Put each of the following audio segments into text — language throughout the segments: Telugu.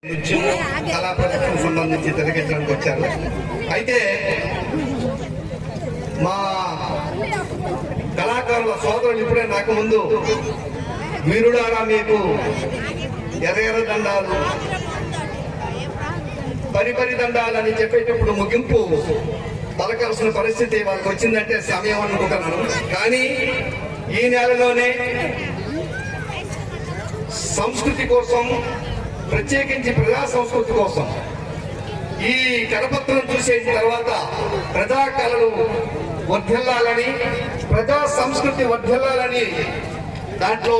కళా ప్రదర్శన సంబంధించి తిలకించడానికి వచ్చారు. అయితే మా కళాకారుల సోదరులు ఇప్పుడే నాకు ముందు వీరుడారా మీకు ఎర్ర దండాలు పరిపరి దండాలు అని చెప్పేటప్పుడు ముగింపు పలకాల్సిన పరిస్థితి వాళ్ళకి వచ్చిందంటే సమయం అనుకుంటున్నాను. కానీ ఈ నెలలోనే సంస్కృతి కోసం, ప్రత్యేకించి ప్రజా సంస్కృతి కోసం ఈ కరపత్రం చూసేసిన తర్వాత ప్రజా కళలు వర్ధిల్లాలని, ప్రజా సంస్కృతి వర్ధిల్లాలని దాంట్లో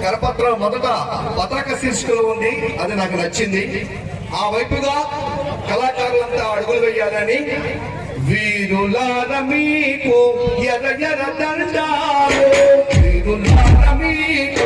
కరపత్రం మొదట పతాక శీర్షికలో ఉంది. అది నాకు నచ్చింది. ఆ వైపుగా కళాకారులంతా అడుగులు వేయాలని, వీరులార మీకు ఎర్ర ఎర్ర దండాలు, వీరులార మీకు